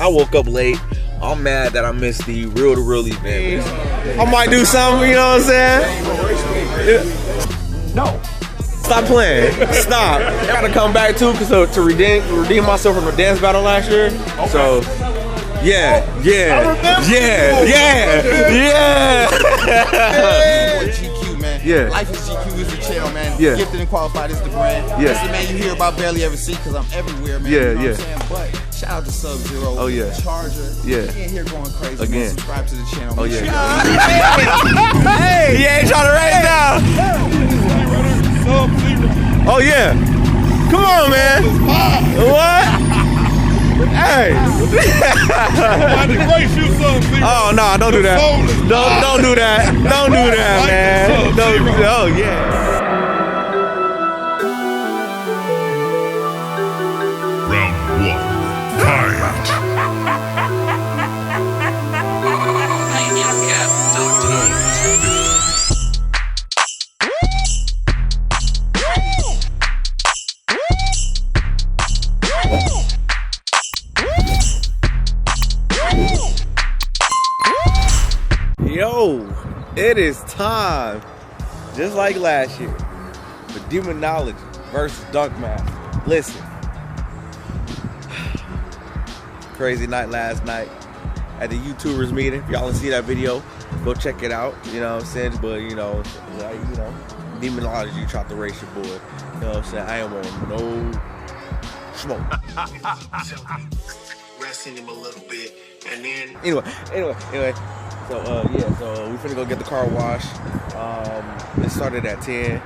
I woke up late. I'm mad that I missed the real to real event. I might do something, you know what I'm saying? No. Stop playing. Stop. I gotta come back too, cause to redeem myself from the dance battle last year. Okay. So yeah. GQ, man. Yeah. Life is GQ is the chill, man. Yeah. Gifted and qualified is the brand. Yeah. Listen, man, you hear about barely ever see, cause I'm everywhere, man. Yeah, you know yeah. what I'm saying? But shout out to Sub-Zero. Oh yeah. Charger. Yeah. He in here going crazy. Again. Man. Subscribe to the channel. Oh yeah. Hey, he ain't trying to raise down. Oh yeah. Come on, man. What? Hey. Oh no, don't do that. Don't do that. Don't do that, man. Don't. Oh yeah. Round 1. Fight. Yo, it is time, just like last year, for Demonology versus Donkmaster. Listen, crazy night last night at the YouTubers meeting. If y'all didn't see that video, go check it out. You know what I'm saying? But you know, Demonology tried to race your boy. You know what I'm saying? I ain't want no smoke. Resting him a little bit, and then Anyway. So so we finna go get the car washed. It started at 10,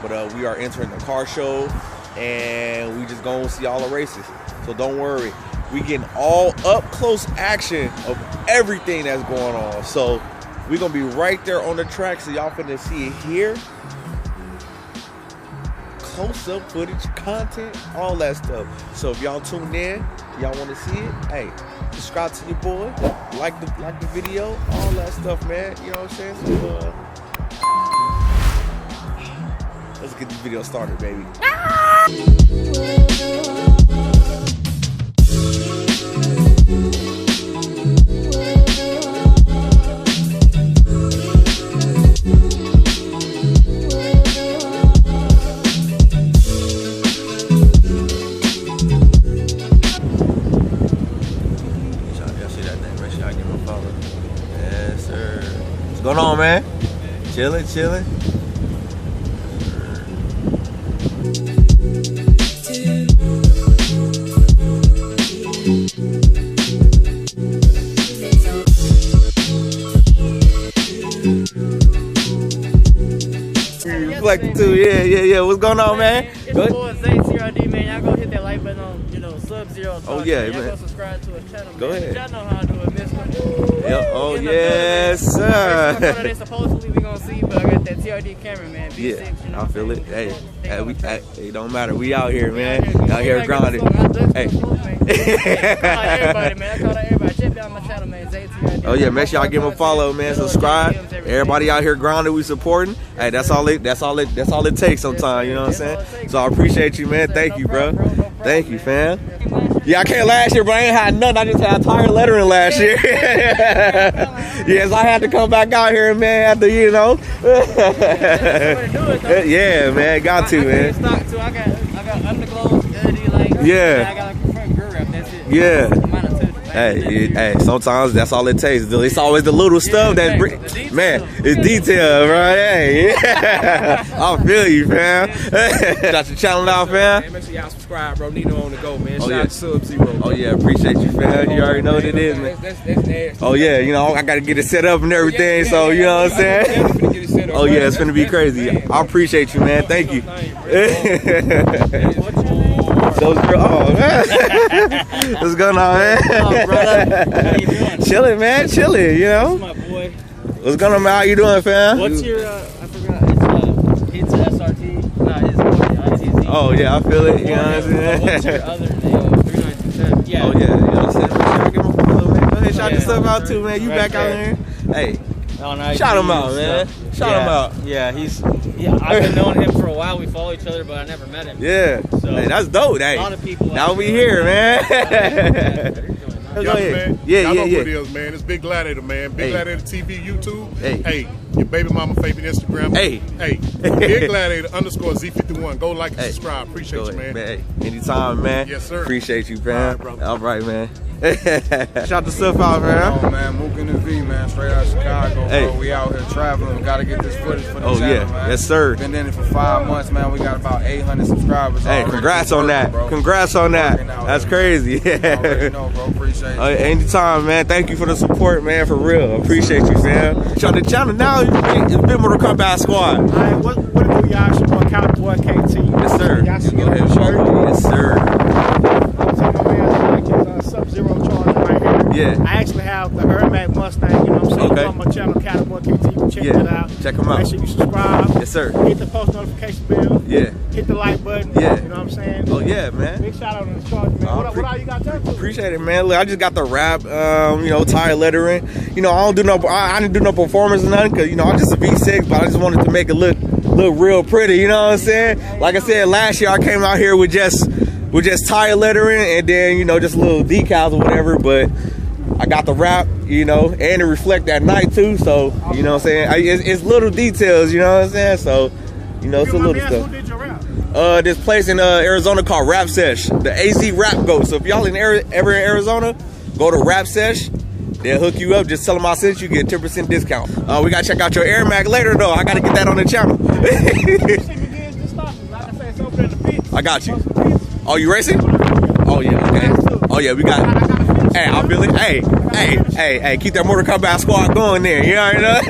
but we are entering the car show, and we just gonna see all the races. So don't worry, we getting all up close action of everything that's going on. So we gonna be right there on the track, so y'all finna see it here. Close up footage, content, all that stuff. So if y'all tuned in, y'all want to see it, hey, subscribe to your boy, like the video, all that stuff, man. You know what I'm saying? So let's get this video started, baby. What's going on, man? Chilling. Reflecting too, yeah. What's going on, man? It's your boy ZayTRD, man. Y'all go hit that like button on, Sub-Zero. Oh yeah, y'all man. go subscribe to his channel. Go ahead. Y'all know how to do it, Mister. Yep. Oh yes, sir. Supposedly we gonna see, but I got that TRD camera, man. B6, Yeah, you know I feel it. Hey, it it don't matter. We out here, man. Out here grounded. Hey. Everybody, man. I call out everybody. Check me out my channel, man. ZayTRD. Oh yeah, make sure y'all give him a follow, man. Subscribe. Everybody out here grounded, we supporting. Hey, that's all it takes sometimes, you know what I'm saying? So I appreciate you, man. Thank you, bro. Thank you, fam. Yeah, I came last year, but I ain't had nothing. I just had tire lettering last year. Yes, I had to come back out here, man, after, you know. Yeah, man, got to, man. I got underglows, dirty, like, yeah. I got like a front grill wrap, that's it. Yeah. Hey, sometimes that's all it takes. It's always the little stuff that, man, it's detail, right? Hey, yeah. I feel you, fam. Got your channel out, fam. Hey, make sure y'all subscribe, bro. Nino on the go, man. Oh, Shout yeah. out to Sub-Zero. Oh yeah, appreciate you, fam. You already know what it is, man. That's nasty. Oh yeah, I gotta get it set up and everything. So you know what I'm saying? Oh yeah, it's gonna be crazy. I appreciate you, man. Thank you. What's going on, man? Oh, brother. How you doing? Chilling, man. Chilling, That's my boy. What's going on, man? How you doing, fam? What's your, I forgot, it's Pizza SRT? No, it's ITZ. Oh, yeah, I feel it. You know what I'm saying? What's your other name? 39'S. Yeah. Oh, yeah. You know what I'm saying? Go ahead, shout this stuff out, too, man. You back out here? Hey. Shout him out, man. Shout him out. Yeah, I've been knowing him for a while. We follow each other, but I never met him. Yeah. So, hey, that's dope. Hey, a lot of people. now we here, man. Go Y'all, ahead. man. Yeah, Y'all yeah, know yeah. what it is, man. It's Big Gladiator, man. Big Hey. Gladiator TV, YouTube. Hey. Your baby mama favorite Instagram. Hey. Big Gladiator _Z51. Go like and subscribe. Appreciate Go you, man. ahead, Hey, anytime, man. Yes, sir. Appreciate you, All man. right, brother. All right, man. Shout the stuff out, man. Oh man, Mook in the V, man, straight out of Chicago, Hey. bro. We out here traveling. We gotta get this footage for the Oh, channel, yeah. man. Yes, sir. Been in it for 5 months, man. We got about 800 subscribers. Hey, already. congrats Keep on working, that. bro. Congrats on that. Working out That's here, crazy. man. You already know, bro. Appreciate it. Anytime, man. Thank you for the support, man. For real. Appreciate you, fam. Show the channel now. It's been Mortal Kombat Squad. All right, what do y'all? It's your boy Cowboy KT. Yes, sir. Y'all see Go ahead, shirt. Yes, sir. So my man's like his Sub-Zero charge right here. Yeah. I actually have the Ermac Mustang, you know what I'm saying? Okay. On my channel, Cowboy KT. You can check Yeah. that out. Check 'em out. Make sure you subscribe. Yes, sir. Hit the post notification bell. Yeah. Hit the like button. Yeah. You know what I'm saying? Oh, yeah, man. Big shout out on the charge, man. What all you got there too? Appreciate it, man. Look, I just got the wrap, tire lettering. I didn't do no performance or nothing, because, I'm just a V6, but I just wanted to make it look real pretty, you know what I'm saying? Like I said, last year I came out here with just tire lettering and then, just little decals or whatever, but I got the wrap, and it reflect at night too, so, you know what I'm saying? It's little details, you know what I'm saying? So, it's a little stuff. Who did your rap? This place in Arizona called Rap Sesh, the AZ Rap Goat. So if y'all ever in Arizona, go to Rap Sesh. They'll hook you up. Just tell them I sent you, get 10% discount. We gotta check out your Air Mac later though. I gotta get that on the channel. I got you. Oh, you racing? Oh yeah, okay. Oh yeah, we got. Hey, I'll build it. Hey, keep that Mortal Kombat Squad going there. You already know.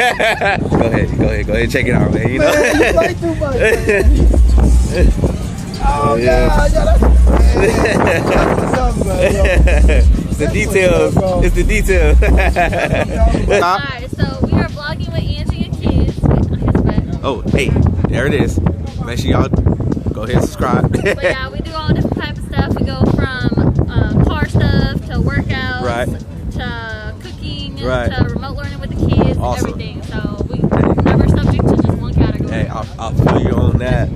Go ahead, check it out, man. You know. Man, you play too much. Oh yeah. It's the details. It's the details. Alright, so we are vlogging with Angie and kids. Oh, hey, there it is. Make sure y'all go ahead and subscribe. But yeah, we do all different types of stuff. We go from car stuff to workouts, Right. to cooking, Right. to remote learning with the kids, Awesome. everything. So we never subject to just one category. Hey, I'll feel you on that.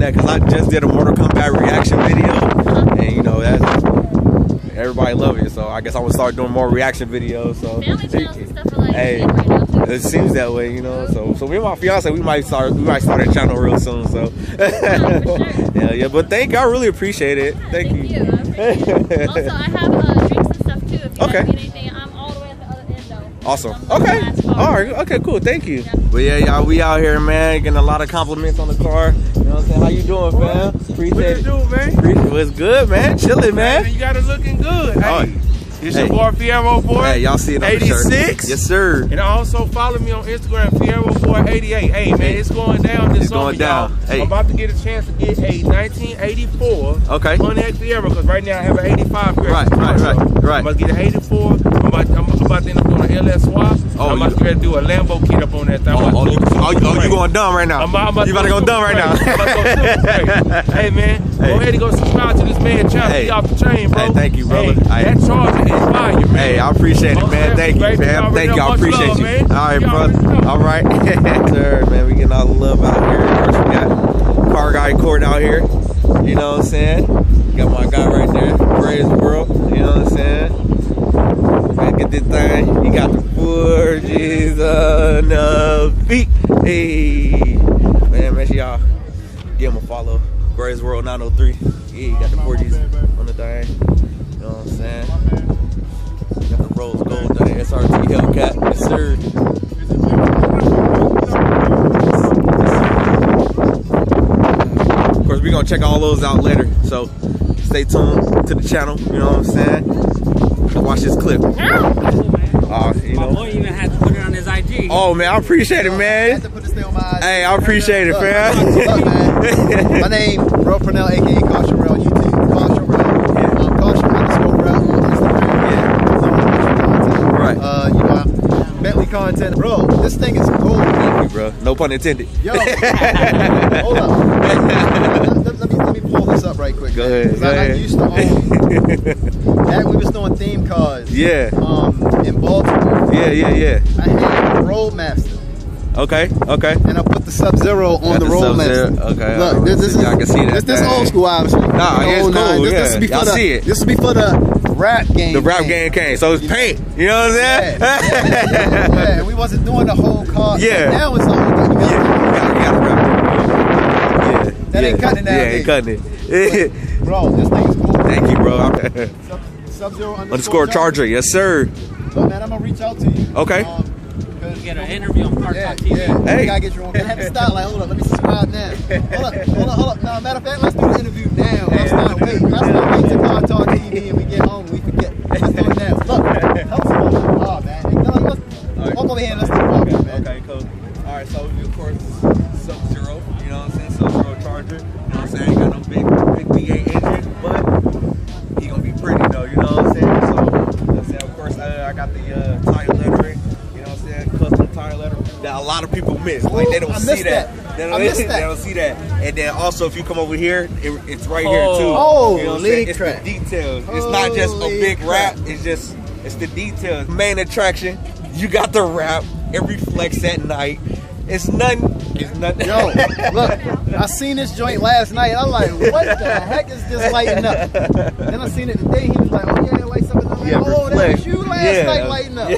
Because I just did a Mortal Kombat reaction video, and that's everybody love it. So I guess I'm gonna start doing more reaction videos. So Family channels and stuff are like hey, in right now too. it seems that way, So me and my fiance, we might start a channel real soon. So yeah. But thank you, I really appreciate it. Thank you. I appreciate it. Also, I have drinks and stuff too. If you guys need anything, I'm all the way at the other end though. Awesome. Okay. All right. Okay. Cool. Thank you. But yeah, y'all, we out here, man, getting a lot of compliments on the car. You know what I'm saying? How you doing, fam? Appreciate it. What you do, man? What's good, man? Chilling, man. You got it looking good. Oh. Hey, it's your boy Fierro Boy. Hey, y'all see it on the shirt. 86. Yes, sir. And also follow me on Instagram, Fierro Boy 88. Hey, man, it's going down this summer, going down. y'all. Hey. I'm about to get a chance to get a 1984 Pontiac Fiero, because right now I have an 85 grade. Right. I'm about to get an 84. I'm about to end up doing an LS swap. I'm about to do a Lambo kit up on that thing. You going dumb right now? You about to go dumb right now? Hey, man, go ahead and go subscribe to this man's channel. He off the chain, bro. Hey, thank you, brother. That charger is fire, man. Hey, I appreciate it, man. Thank you, fam. Thank you. I appreciate you. All right, brother. All right. Sir, man, we getting all the love out here. Of course, we got Car Guy Court out here. You know what I'm saying? Got my guy right there, Praise World. You know what I'm saying? Man, get this thing. You got the 4Gs on the feet. Hey. Man, make sure y'all give him a follow. Grace World 903. Yeah, you got the 4Gs on the thing. You know what I'm saying? Got the rose gold thing. SRT Hellcat. Yes, sir. Of course, we're going to check all those out later. So stay tuned to the channel. You know what I'm saying? Watch this clip. My boy even had to put it on his IG. Oh man, I appreciate it, man. Hey, I appreciate it, fam. Look, man. My name, Bro Purnell, aka Carshow on YouTube. Carshow Carshow_Rel on Instagram. Right. Bentley content. Bro, this thing is cool. Thank you, bro. No pun intended. Yo, hold up. Let me pull this up right quick. Go ahead. I used to own. Back when we was doing theme cars. Yeah. In Baltimore. Yeah. I had a Roadmaster. Okay. And I put the Sub-Zero on the roll list. Okay. Look, this is I can see that. This old school, obviously. Nah, it's cool. This will be for the. This will be for the rap game. The rap game came, so it's paint. You know what I'm saying? Yeah. We wasn't doing the whole car. Yeah. Now it's all. You gotta rap. Yeah. That ain't cutting it Yeah, ain't cutting it. Bro, this thing is cool. Thank you, bro. Subzero underscore charger, yes sir. So man, I'm gonna reach out to you. Okay. Get an interview on Car Talk TV. Hey. You gotta get your own. I have to stop. Like, hold up, let me subscribe now. Hold up. No, matter of fact, let's do the interview now. Let's not wait till Car Talk TV and we get home and we forget. Let's do it now. Look, help someone with the car, man. Walk over here and let's do it, man. Okay, cool. All right, so of course Sub-Zero. You know what I'm saying? Sub-Zero charger. You know what I'm saying? Ain't got no big V8 engine, but he gonna be pretty though. You know what I'm saying? So, of course, I got the tire lettering. Custom tire letter that a lot of people miss. Like they don't see that. They don't see that. And then also, if you come over here, it's right here too. Oh, you know what I'm saying? It's the details. It's not just a big wrap. It's the details. Main attraction. You got the wrap. It reflects at night. It's nothing. Yo, look, I seen this joint last night. I'm like, what the heck is this lighting up? Then I seen it today. He was like, oh yeah, it lights up. I'm like, oh, that was you last night lighting up.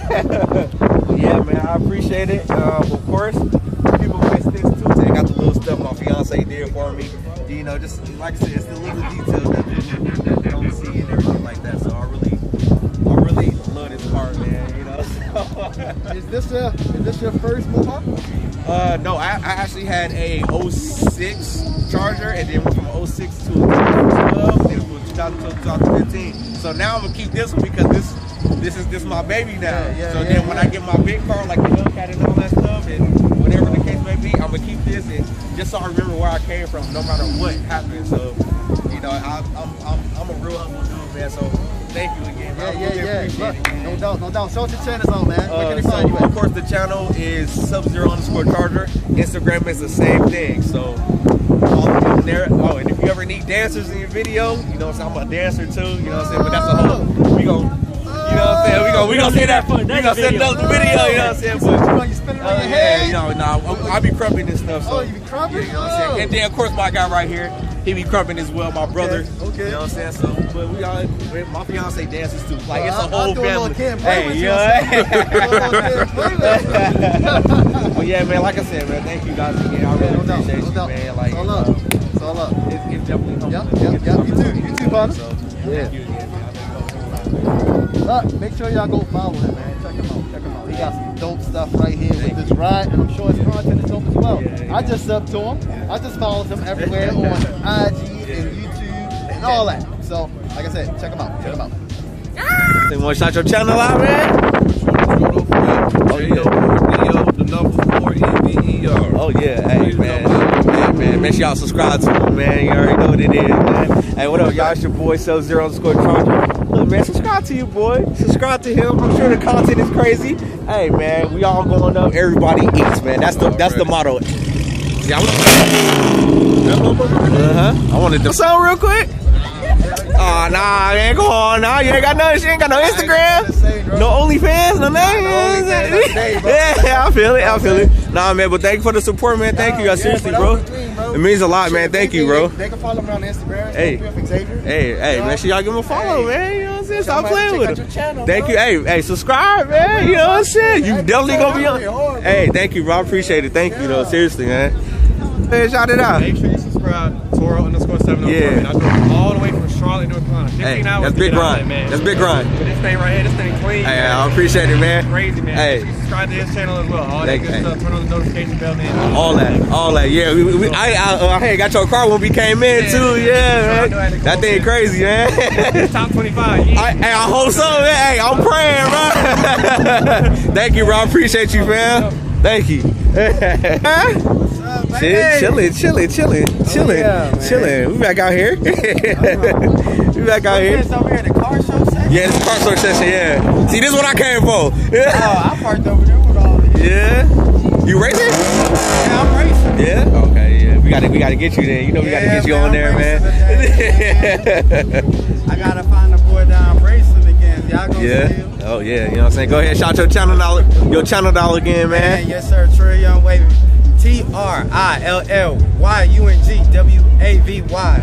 Yeah, man, I appreciate it. Of course, people miss this too. They got the little stuff my fiance did for me. You know, just like I said, it's the little details that they don't see and everything like that. So I really love this car, man. You know. Is this your first Mohawk? No, I actually had a 06 Charger and then went from 06 to 2012, then from 2012 to 2015. So now I'm gonna keep this one because this is my baby now. Then when I get my big car like the Hellcat and all that stuff and whatever the case may be, I'm gonna keep this and just so I remember where I came from no matter what happens. So you know, I'm a real humble dude, man. So thank you again, man. Look, no doubt. Show your channels out, man. Where can they find you at? Of course, the channel is Subzero_Charger. Instagram is the same thing. So follow me on there. Oh, and if you ever need dancers in your video, you know what I'm saying? I'm a dancer too. You know what I'm saying? But that's a whole. You know what I'm saying? We gonna see that. We gonna set another video. You know what I'm saying? But you spin it on your head? You know, I be crumping this stuff. So, you be crumping? Yeah, you know what I'm saying? And then of course my guy right here, he be crumping as well. My brother. Okay. You know what I'm saying? So, but my fiance dances too. Like it's a whole family. Hey, Well, yeah, man. Like I said, man. Thank you guys again. I really appreciate you, man. Like, it's all up. It's definitely humble. Yep. You too, partner. So, yeah. Thank you again, man. Look, make sure y'all go follow him, man. Check him out. He got some dope stuff right here with this ride, and I'm sure his content is dope as well. I just subbed to him. I just followed him everywhere on IG and YouTube and all that. So, like I said, check him out. You want to shout your channel out, man? Oh yeah. The number 4 EVER. Oh yeah, hey man, make sure y'all subscribe to him, man. You already know what it is, man. Hey, what up, y'all? It's your boy Subzero_Charger. Look, man, subscribe to you, boy. Subscribe to him. I'm sure the content is crazy. Hey, man, we all going up. Everybody eats, man. That's the motto. Yeah, I want to do something real quick. Oh, nah, man, go on now. You ain't got nothing. She ain't got no Instagram, no OnlyFans, no nothing. Yeah, I feel it. Nah, man, but thank you for the support, man. Thank you, seriously, bro. It means a lot, man. Thank you, bro. They can follow him on Instagram. Hey, make sure y'all give him a follow, man. You know what I'm saying? Stop playing with him. Thank you. Hey, subscribe, man. You know what I'm saying? You definitely gonna be on. Hey, thank you, bro. I appreciate it. Thank you, though. Seriously, man. Hey, shout it out. Make sure you subscribe. Toro_704. Yeah. I drove all the way from Charlotte, North Carolina. 15 hours. That's big grind. Man. That's big grind. This thing right here, this thing clean. Hey, I appreciate it, man. Crazy, man. Hey. Make sure you subscribe to his channel as well. All that good stuff. Turn on the notification bell, man. All that. Yeah, I got your car when we came in too. Yeah, man. That thing crazy, man. Top 25. I hope so, man. Hey, I'm praying, bro. Thank you, bro. I appreciate you, man. Thank you. Chilling. We back out here. It's over here at the car show section? Yeah, it's the car show section, yeah. See, this is what I came for. I parked over there with all this. Yeah. You racing? Yeah, I'm racing. Yeah? Okay, yeah. We gotta get you there. You know we gotta get you on there, man. I gotta find a boy that I'm racing against. Y'all gonna see him. Oh yeah, you know what I'm saying? Go ahead, shout your channel dollar again, man. Yes, sir. Trillion Wavy. TRILLYUNGWAVY.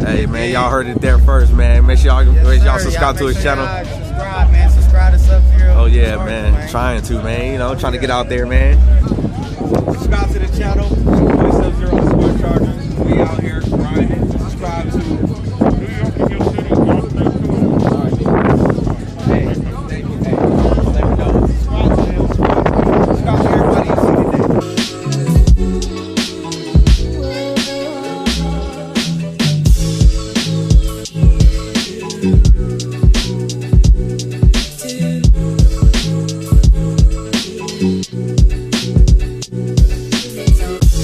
Hey man, y'all heard it there first, man. Make sure y'all subscribe to his channel. Subscribe, man. Subscribe to Subzero. Oh yeah, man. Trying to, man. You know, trying to get out there, man. Subscribe to the channel. Subzero Sport Chargers. We out here grinding. Subscribe to. So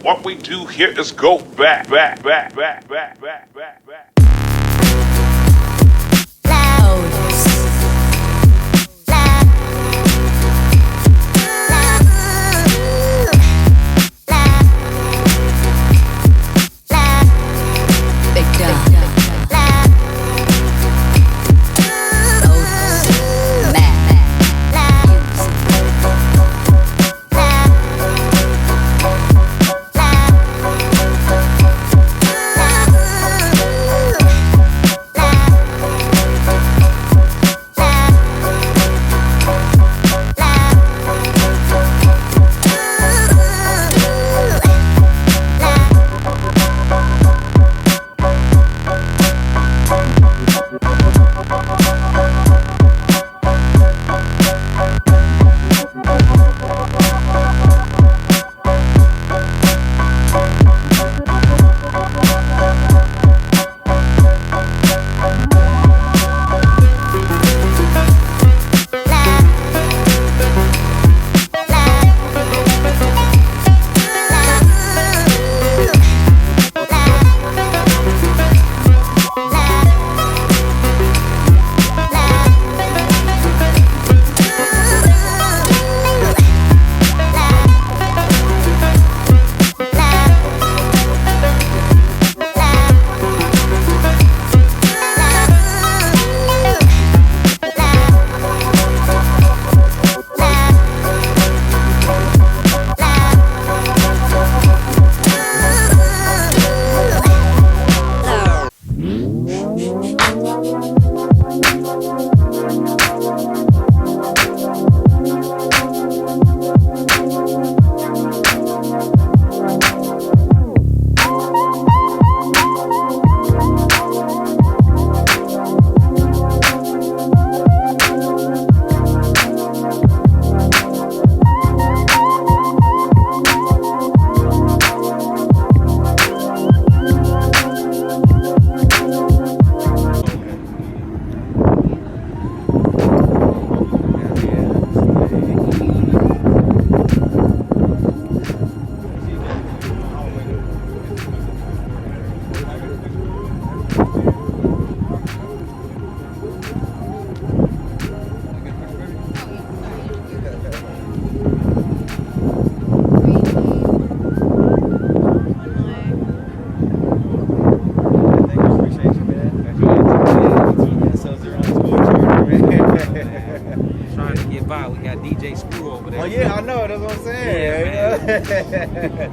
What we do here is go back.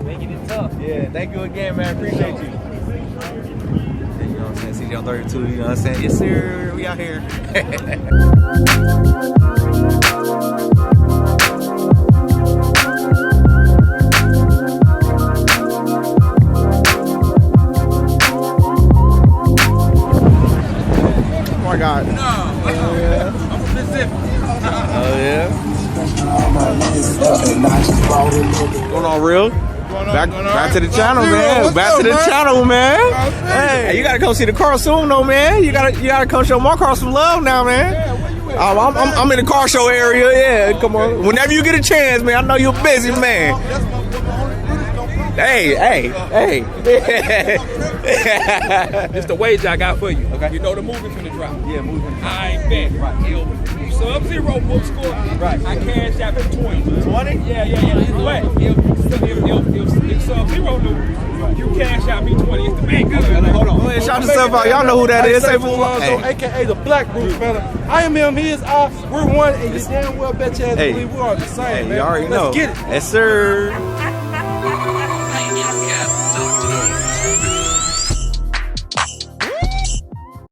Making it tough. Yeah, thank you again, man. Appreciate you. You know what I'm saying? CJ on 32, you know what I'm saying? Yes, sir. We out here. Oh my God. No. Oh, yeah. I'm specific. Oh, yeah. Going on real? Back to the channel, man. Back to the channel, man. Hey, you gotta come see the car soon, though, man. You gotta come show my car some love now, man. I'm in the car show area. Yeah, come on. Whenever you get a chance, man. I know you're busy, man. Hey. It's the wage I got for you. Okay. You know the movie finna drop. Yeah, movie. I bet. Right. Subzero book score. Right. I cash out for 20. 20? Yeah. But if Subzero knew, you cash out me 20. It's the bank. Hold on. Go ahead, shout yourself out. Y'all know who that is. Say AKA the Black Bruce, fella. I am him, he is I. We're one, and you damn well bet you ass believe we are the same, man. You already know. Let's get it. Yes, sir.